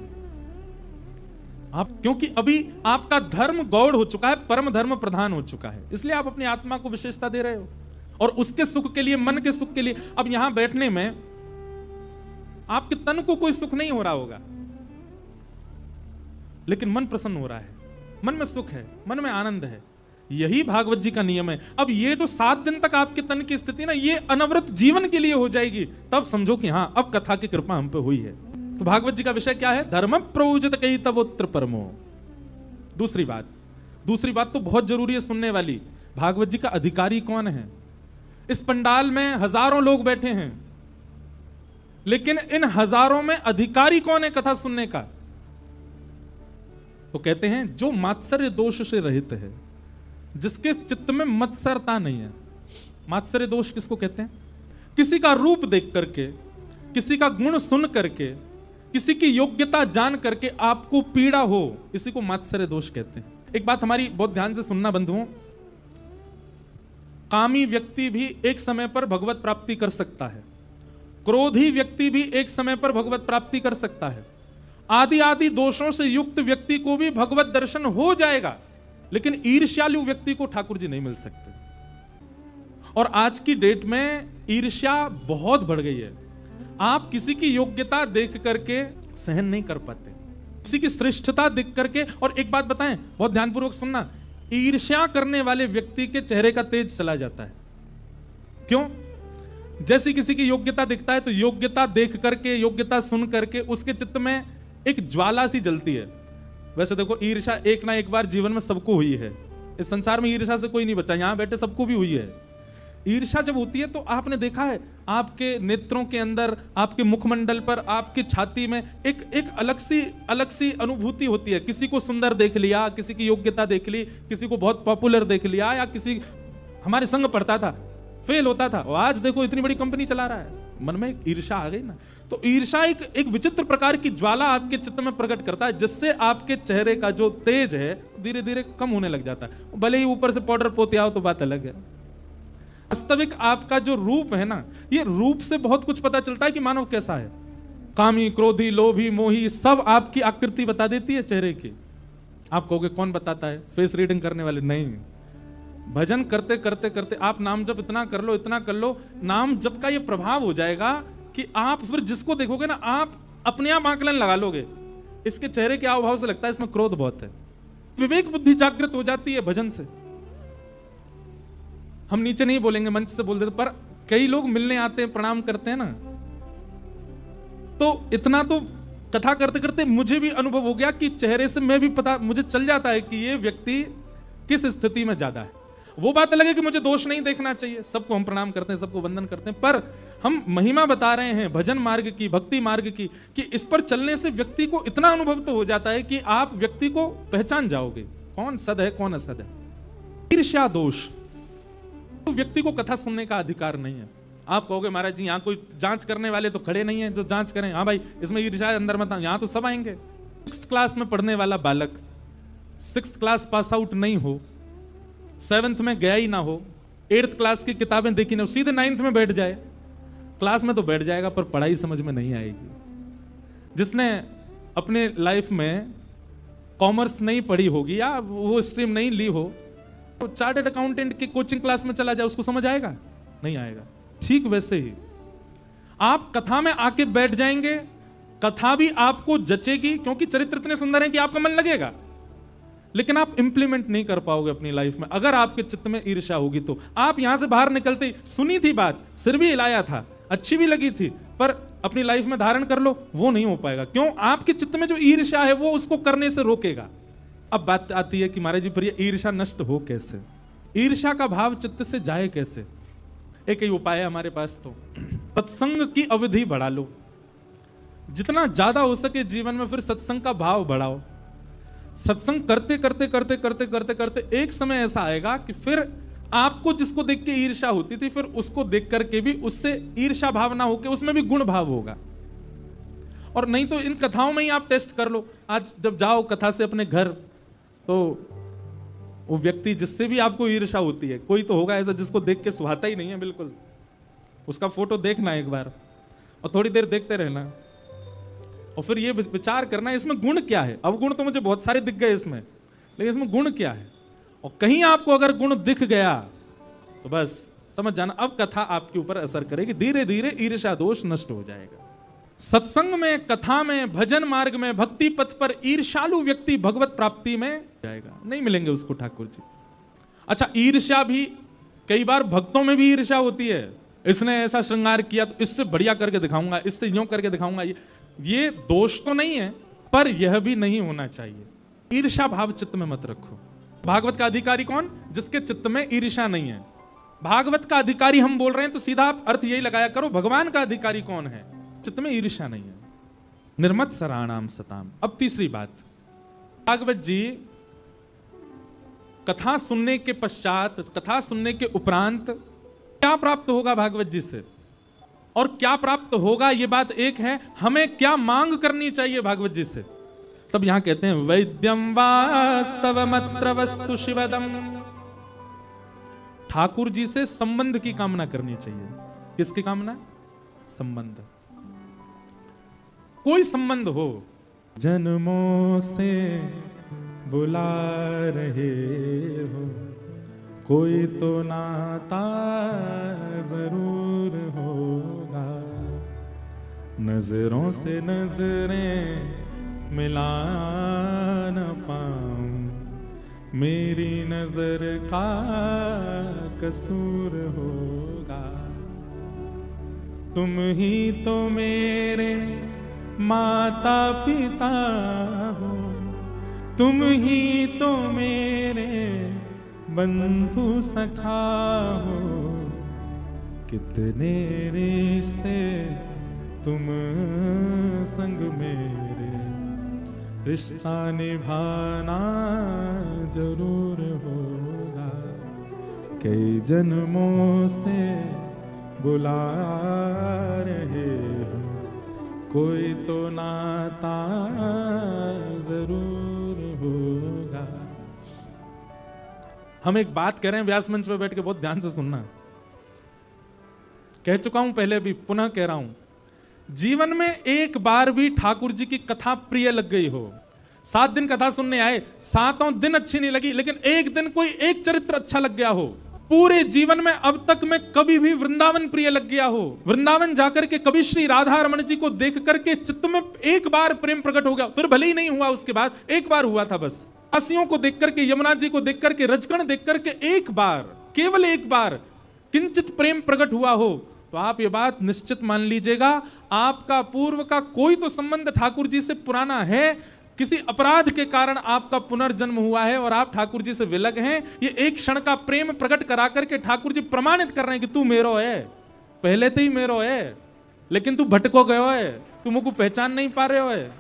आप क्योंकि अभी आपका धर्म गौड़ हो चुका है, परम धर्म प्रधान हो चुका है, इसलिए आप अपनी आत्मा को विशेषता दे रहे हो और उसके सुख के लिए, मन के सुख के लिए। अब यहां बैठने में आपके तन को कोई सुख नहीं हो रहा होगा, लेकिन मन प्रसन्न हो रहा है, मन में सुख है, मन में आनंद है। यही भागवत जी का नियम है। अब ये जो 7 दिन तक आपके तन की स्थिति ना, ये अनवरत जीवन के लिए हो जाएगी, तब समझो कि हाँ अब कथा की कृपा हम पे हुई है। तो भागवत जी का विषय क्या है? धर्म प्रयोजित कही तवोत्र परमो। दूसरी बात तो बहुत जरूरी है सुनने वाली। भागवत जी का अधिकारी कौन है? इस पंडाल में हजारों लोग बैठे हैं, लेकिन इन हजारों में अधिकारी कौन है कथा सुनने का? तो कहते हैं जो मात्सर्य दोष से रहित है, जिसके चित्त में मत्सरता नहीं है। मात्सर्य दोष किसको कहते हैं? किसी का रूप देख करके, किसी का गुण सुन करके, किसी की योग्यता जान करके आपको पीड़ा हो, इसी को मात्सर्य दोष कहते हैं। एक बात हमारी बहुत ध्यान से सुनना बंधुओं, कामी व्यक्ति भी एक समय पर भगवत प्राप्ति कर सकता है, क्रोधी व्यक्ति भी एक समय पर भगवत प्राप्ति कर सकता है, आदि दोषों से युक्त व्यक्ति को भी भगवत दर्शन हो जाएगा, लेकिन ईर्ष्यालु व्यक्ति को ठाकुर जी नहीं मिल सकते। और आज की डेट में ईर्ष्या बहुत बढ़ गई है। आप किसी की योग्यता देख करके सहन नहीं कर पाते, किसी की श्रेष्ठता देख करके। और एक बात बताएं, बहुत ध्यानपूर्वक सुनना, ईर्ष्या करने वाले व्यक्ति के चेहरे का तेज चला जाता है। क्यों? जैसी किसी की योग्यता दिखता है तो योग्यता देख करके, योग्यता सुन करके उसके चित्त में एक ज्वाला सी जलती है। वैसे देखो, ईर्ष्या एक ना एक बार जीवन में सबको हुई है। इस संसार में ईर्ष्या से कोई नहीं बचा, यहां बैठे सबको भी हुई है। ईर्ष्या जब होती है तो आपने देखा है आपके नेत्रों के अंदर, आपके मुखमंडल पर, आपकी छाती में एक अलग सी अनुभूति होती है। किसी को सुंदर देख लिया, किसी की योग्यता देख ली, किसी को बहुत पॉपुलर देख लिया, या किसी हमारे संग पढ़ता था, फेल होता था, और आज देखो इतनी बड़ी कंपनी चला रहा है। मन में ईर्ष्या आ गई ना। तो ईर्ष्या एक विचित्र प्रकार की ज्वाला आपके चित्त में प्रकट करता है, जिससे आपके चेहरे का जो तेज है धीरे धीरे कम होने लग जाता है। भले ही ऊपर से पाउडर पोते आओ तो बात अलग है। वास्तविक आपका जो रूप है ना, ये रूप से बहुत कुछ पता चलता है कि मानव कैसा है। कामी, क्रोधी, लोभी, मोही, सब आपकी आकृति बता देती है चेहरे की। आप कहोगे कौन बताता है? फेस रीडिंग करने वाले नहीं। भजन करते करते करते आप नाम जप इतना कर लो, नाम जप का ये प्रभाव हो जाएगा कि आप फिर जिसको देखोगे ना, आप अपने आप आकलन लगा लोगे, इसके चेहरे के हाव भाव से लगता है इसमें क्रोध बहुत है। विवेक बुद्धि जागृत हो जाती है भजन से। हम नीचे नहीं बोलेंगे, मंच से बोल देते, पर कई लोग मिलने आते हैं, प्रणाम करते हैं ना, तो इतना तो कथा करते करते मुझे भी अनुभव हो गया कि चेहरे से मैं भी पता मुझे चल जाता है कि ये व्यक्ति किस स्थिति में ज्यादा है। वो बात अलग है कि मुझे दोष नहीं देखना चाहिए, सबको हम प्रणाम करते हैं, सबको वंदन करते हैं, पर हम महिमा बता रहे हैं भजन मार्ग की, भक्ति मार्ग की, कि इस पर चलने से व्यक्ति को इतना अनुभव तो हो जाता है कि आप व्यक्ति को पहचान जाओगे कौन सद है कौन असद है। ईर्ष्या दोष, तो व्यक्ति को कथा सुनने का अधिकार नहीं है। आप कहोगे महाराज जी यहाँ कोई जांच करने वाले तो खड़े नहीं है जो जांच करें। हाँ भाई, इसमें ईर्ष्या अंदर मत, यहाँ तो सब आएंगे। 6th क्लास में पढ़ने वाला बालक 6th क्लास पास आउट नहीं हो, 7th में गया ही ना हो, 8th क्लास की किताबें देखी ना, सीधे 9th में बैठ जाए, क्लास में तो बैठ जाएगा पर पढ़ाई समझ में नहीं आएगी। जिसने अपने लाइफ में कॉमर्स नहीं पढ़ी होगी या वो स्ट्रीम नहीं ली हो, तो चार्टर्ड अकाउंटेंट की कोचिंग क्लास में चला जाए, उसको समझ आएगा? नहीं आएगा। ठीक वैसे ही आप कथा में आके बैठ जाएंगे, कथा भी आपको जचेगी क्योंकि चरित्र इतने सुंदर हैं कि आपका मन लगेगा, लेकिन आप इंप्लीमेंट नहीं कर पाओगे अपनी लाइफ में अगर आपके चित्त में ईर्ष्या होगी। तो आप यहां से बाहर निकलते ही सुनी थी बात, सिर भी हिलाया था, अच्छी भी लगी थी, पर अपनी लाइफ में धारण कर लो, वो नहीं हो पाएगा। क्यों? आपके चित्त में जो ईर्ष्या है वो उसको करने से रोकेगा। अब बात आती है कि महाराज जी पर ये ईर्ष्या नष्ट हो कैसे, ईर्ष्या का भाव चित्त से जाए कैसे? एक ही उपाय है हमारे पास, तो सत्संग की अवधि बढ़ा लो, जितना ज्यादा हो सके जीवन में फिर सत्संग का भाव बढ़ाओ। सत्संग करते करते करते करते करते करते एक समय ऐसा आएगा कि फिर आपको जिसको देख के ईर्ष्या होती थी, फिर उसको देख करके भी उससे ईर्ष्या भावना होके उसमें भी गुण भाव होगा। और नहीं तो इन कथाओं में ही आप टेस्ट कर लो। आज जब जाओ कथा से अपने घर, तो वो व्यक्ति जिससे भी आपको ईर्ष्या होती है, कोई तो होगा ऐसा जिसको देख के सुहाता ही नहीं है बिल्कुल, उसका फोटो देखना एक बार और थोड़ी देर देखते रहना और फिर ये विचार करना इसमें गुण क्या है। अवगुण तो मुझे बहुत सारे दिख गए इसमें, लेकिन इसमें गुण क्या है। और कहीं आपको अगर गुण दिख गया तो बस समझ जाना अब कथा आपके ऊपर असर करेगी, धीरे धीरे ईर्ष्या दोष नष्ट हो जाएगा। सत्संग में, कथा में, भजन मार्ग में, भक्ति पथ पर ईर्ष्यालु व्यक्ति भगवत प्राप्ति में जाएगा, नहीं मिलेंगे उसको ठाकुर जी। अच्छा, ईर्ष्या भी कई बार भक्तों में भी ईर्ष्या होती है। इसने ऐसा श्रृंगार किया तो इससे बढ़िया करके दिखाऊंगा, इससे यूं करके दिखाऊंगा। ये दोष तो नहीं है, पर यह भी नहीं होना चाहिए। ईर्ष्या भाव चित्त में मत रखो। भागवत का अधिकारी कौन? जिसके चित्त में ईर्ष्या नहीं है। भागवत का अधिकारी हम बोल रहे हैं तो सीधा आप अर्थ यही लगाया करो, भगवान का अधिकारी कौन है? चित्त में ईर्ष्या नहीं है। निर्मत सराणाम सताम। अब तीसरी बात, भागवत जी कथा सुनने के पश्चात, कथा सुनने के उपरांत क्या प्राप्त होगा भागवत जी से, और क्या प्राप्त होगा ये बात एक है, हमें क्या मांग करनी चाहिए भागवत जी से। तब यहां कहते हैं वैद्यम वास्तवमत्र वस्तु शिवदम। ठाकुर जी से संबंध की कामना करनी चाहिए। किसकी कामना? संबंध। कोई संबंध हो, जन्मों से बुला रहे हो, कोई तो नाता जरूर होगा, नजरों से नजरें मिला न पाऊं, मेरी नजर का कसूर होगा, तुम ही तो मेरे माता पिता हो, तुम ही तो मेरे बंधु सखा हो, कितने रिश्ते तुम संग मेरे, रिश्ता निभाना जरूर होगा, कई जन्मों से बुला रहे हो, कोई तो नाता जरूर होगा। हम एक बात कह रहे हैं व्यास मंच पे बैठ के, बहुत ध्यान से सुनना। कह चुका हूं पहले भी, पुनः कह रहा हूं, जीवन में एक बार भी ठाकुर जी की कथा प्रिय लग गई हो, 7 दिन कथा सुनने आए, 7 दिन अच्छी नहीं लगी, लेकिन एक दिन कोई एक चरित्र अच्छा लग गया हो, पूरे जीवन में अब तक में कभी भी वृंदावन प्रिय लग गया हो, वृंदावन जाकर के कभी श्री राधा रमण जी को देख करके चित्त में एक बार प्रेम प्रकट हो गया, फिर भले ही नहीं हुआ उसके बाद, एक बार हुआ था बस, काशियों को देख करके, यमुना जी को देख करके, रजकण देख करके एक बार, केवल एक बार किंचित प्रेम प्रकट हुआ हो, तो आप ये बात निश्चित मान लीजिएगा, आपका पूर्व का कोई तो संबंध ठाकुर जी से पुराना है, किसी अपराध के कारण आपका पुनर्जन्म हुआ है और आप ठाकुर जी से विलग हैं। ये एक क्षण का प्रेम प्रकट करा करके ठाकुर जी प्रमाणित कर रहे हैं कि तू मेरो है, पहले तो ही मेरो है, लेकिन तू भटको गयो है, तू मुझको पहचान नहीं पा रहे हो है।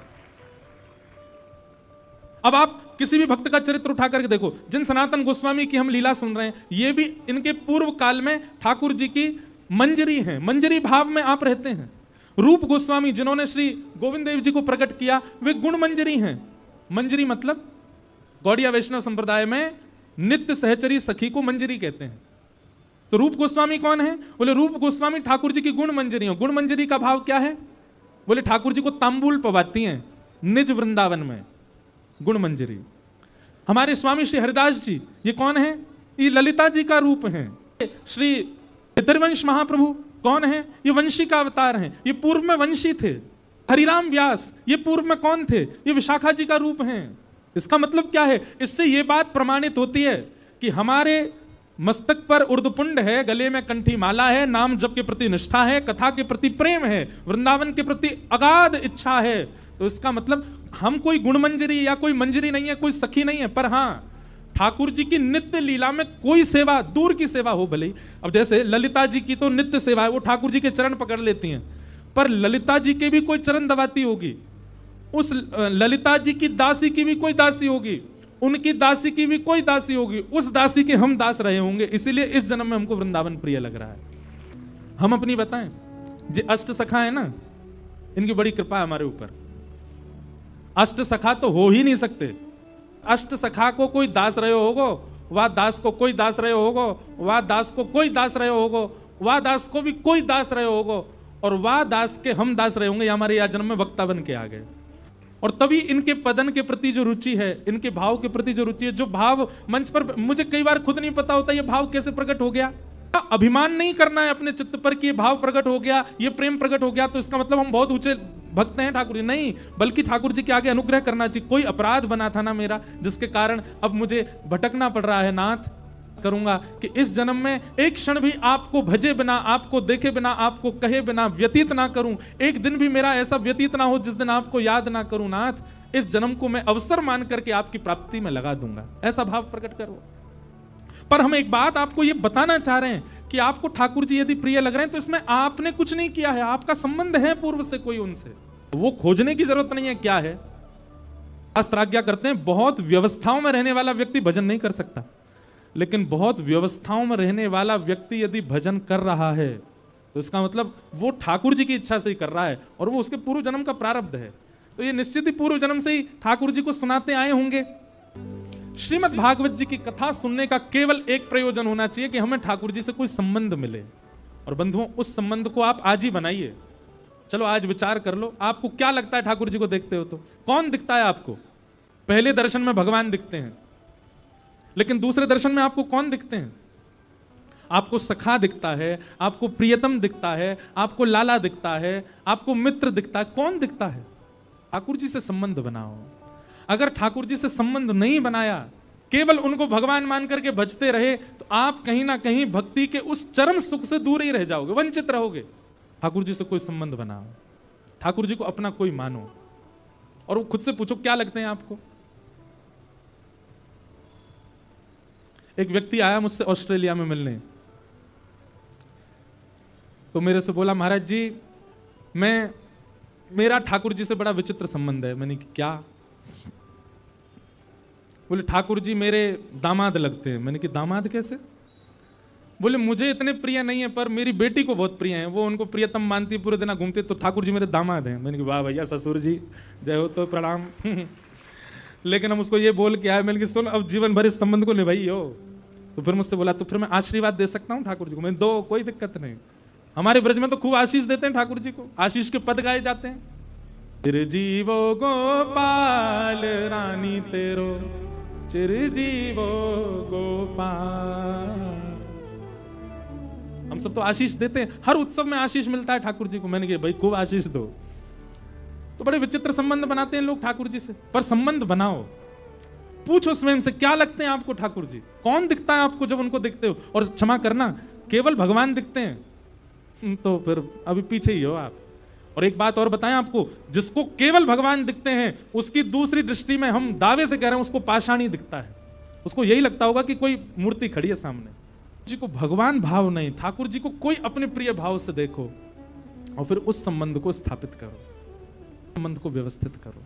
अब आप किसी भी भक्त का चरित्र उठा करके देखो, जिन सनातन गोस्वामी की हम लीला सुन रहे हैं, ये भी इनके पूर्व काल में ठाकुर जी की मंजरी हैं, मंजरी भाव में आप रहते हैं। रूप गोस्वामी जिन्होंने श्री गोविंद देव जी को प्रकट किया, वे गुण मंजरी हैं। मंजरी मतलब गौड़िया वैष्णव संप्रदाय में नित्य सहचरी सखी को मंजरी कहते हैं। तो रूप गोस्वामी कौन है? बोले रूप गोस्वामी ठाकुर जी की गुण मंजरी हो। गुण मंजरी का भाव क्या है? बोले ठाकुर जी को तांबूल पवाती हैं निज वृंदावन में, गुण मंजरी। हमारे स्वामी श्री हरिदास जी, ये कौन है? ये ललिता जी का रूप है। श्री पितृवंश महाप्रभु कौन है? ये वंशी का अवतार हैं, ये पूर्व में वंशी थे। हरिराम व्यास, ये पूर्व में कौन थे? ये विशाखा जी का रूप हैं। इसका मतलब क्या है? इससे ये बात प्रमाणित होती है कि हमारे मस्तक पर उर्दपुंड है, गले में कंठी माला है, नाम जप के प्रति निष्ठा है, कथा के प्रति प्रेम है, वृंदावन के प्रति अगाध इच्छा है। तो इसका मतलब हम कोई गुणमंजरी या कोई मंजरी नहीं है, कोई सखी नहीं है, पर हाँ ठाकुर जी की नित्य लीला में कोई सेवा, दूर की सेवा हो भले। अब जैसे ललिता जी की तो नित्य सेवा है, वो ठाकुर जी के चरण पकड़ लेती हैं, पर ललिता जी के भी कोई चरण दबाती होगी, उस ललिता जी की दासी की भी कोई दासी होगी, उनकी दासी की भी कोई दासी होगी, उस दासी के हम दास रहे होंगे, इसीलिए इस जन्म में हमको वृंदावन प्रिय लग रहा है। हम अपनी बताएं, जो अष्ट सखा है ना, इनकी बड़ी कृपा है हमारे ऊपर। अष्ट सखा तो हो ही नहीं सकते। अष्ट सखा को कोई दास रहे होगो, वह दास को कोई दास रहे होगो, वह दास को कोई दास रहे होगो, वह दास को भी कोई दास रहे होगो, और वह दास के हम दास रहे होंगे। हमारे या जन्म में वक्ता बन के आ गए। और तभी इनके पदन के प्रति जो रुचि है, इनके भाव के प्रति जो रुचि है, जो भाव मंच पर मुझे कई बार खुद नहीं पता होता ये भाव कैसे प्रकट हो गया। अभिमान नहीं करना है अपने चित्त पर कि ये भाव प्रकट हो गया, ये प्रेम प्रकट हो गया तो इसका मतलब हम बहुत ऊंचे भक्त हैं ठाकुर जी, नहीं, बल्कि ठाकुर जी के आगे अनुग्रह करना चाहिए। कोई अपराध बना था ना मेरा, जिसके कारण अब मुझे भटकना पड़ रहा है। नाथ, करूंगा कि इस जन्म में एक क्षण भी आपको भजे बिना, आपको देखे बिना, आपको कहे बिना व्यतीत ना करूं। एक दिन भी मेरा ऐसा व्यतीत ना हो जिस दिन आपको याद ना करूं। नाथ, इस जन्म को मैं अवसर मान करके आपकी प्राप्ति में लगा दूंगा। ऐसा भाव प्रकट करो। पर हम एक बात आपको ये बताना चाह रहे हैं कि आपको ठाकुर जी यदि प्रिय लग रहे हैं तो इसमें आपने कुछ नहीं किया है, आपका संबंध है पूर्व से कोई उनसे, वो खोजने की जरूरत नहीं है क्या है। शास्त्र आज्ञा करते हैं बहुत व्यवस्थाओं में रहने वाला व्यक्ति भजन नहीं कर सकता, लेकिन बहुत व्यवस्थाओं में रहने वाला व्यक्ति यदि भजन कर रहा है तो इसका मतलब वो ठाकुर जी की इच्छा से ही कर रहा है और वो उसके पूर्व जन्म का प्रारब्ध है। तो ये निश्चित ही पूर्व जन्म से ही ठाकुर जी को सुनाते आए होंगे। श्रीमद् भागवत जी की कथा सुनने का केवल एक प्रयोजन होना चाहिए कि हमें ठाकुर जी से कोई संबंध मिले। और बंधुओं, उस संबंध को आप आज ही बनाइए। चलो आज विचार कर लो, आपको क्या लगता है ठाकुर जी को देखते हो तो कौन दिखता है आपको? पहले दर्शन में भगवान दिखते हैं, लेकिन दूसरे दर्शन में आपको कौन दिखते हैं? आपको सखा दिखता है, आपको प्रियतम दिखता है, आपको लाला दिखता है, आपको मित्र दिखता है, कौन दिखता है? ठाकुर जी से संबंध बनाओ। अगर ठाकुर जी से संबंध नहीं बनाया, केवल उनको भगवान मान करके भजते रहे, तो आप कहीं ना कहीं भक्ति के उस चरम सुख से दूर ही रह जाओगे, वंचित रहोगे। ठाकुर जी से कोई संबंध बनाओ, ठाकुर जी को अपना कोई मानो, और वो खुद से पूछो क्या लगते हैं आपको। एक व्यक्ति आया मुझसे ऑस्ट्रेलिया में मिलने, तो मेरे से बोला, महाराज जी मेरा ठाकुर जी से बड़ा विचित्र संबंध है। मैंने क्या? बोले ठाकुर जी मेरे दामाद लगते हैं। मैंने कि दामाद कैसे? बोले मुझे इतने प्रिय नहीं है पर मेरी बेटी को बहुत प्रिय है, वो उनको प्रियतम मानती है, पूरे दिन घूमते, तो ठाकुर जी मेरे दामाद हैं। मैंने कहा वाह भैया, ससुर जी जय हो, तो प्रणाम। लेकिन हम उसको ये बोल के आए, मैंने कहा सुन अब जीवन भर इस संबंध को निभाई हो। तो फिर मुझसे बोला तो फिर मैं आशीर्वाद दे सकता हूँ ठाकुर जी को? मैंने दो, कोई दिक्कत नहीं। हमारे ब्रज में तो खूब आशीष देते हैं ठाकुर जी को, आशीष के पद गाए जाते हैं। चिरजीवो गोपाल रानी तेरो, चिरजीवो गोपाल। हम सब तो आशीष देते हैं, हर उत्सव में आशीष मिलता है ठाकुर जी को। मैंने कहा भाई खूब आशीष दो। तो बड़े विचित्र संबंध बनाते हैं लोग ठाकुर जी से। पर संबंध बनाओ, पूछो स्वयं से क्या लगते हैं आपको ठाकुर जी, कौन दिखता है आपको जब उनको देखते हो? और क्षमा करना, केवल भगवान दिखते हैं तो फिर अभी पीछे ही हो आप। और एक बात और बताएं आपको, जिसको केवल भगवान दिखते हैं उसकी दूसरी दृष्टि में हम दावे से कह रहे हैं उसको पाषाणी दिखता है। उसको यही लगता होगा कि कोई मूर्ति खड़ी है सामने। जी को भगवान भाव नहीं, ठाकुर जी को कोई अपने प्रिय भाव से देखो और फिर उस संबंध को स्थापित करो, संबंध को व्यवस्थित करो।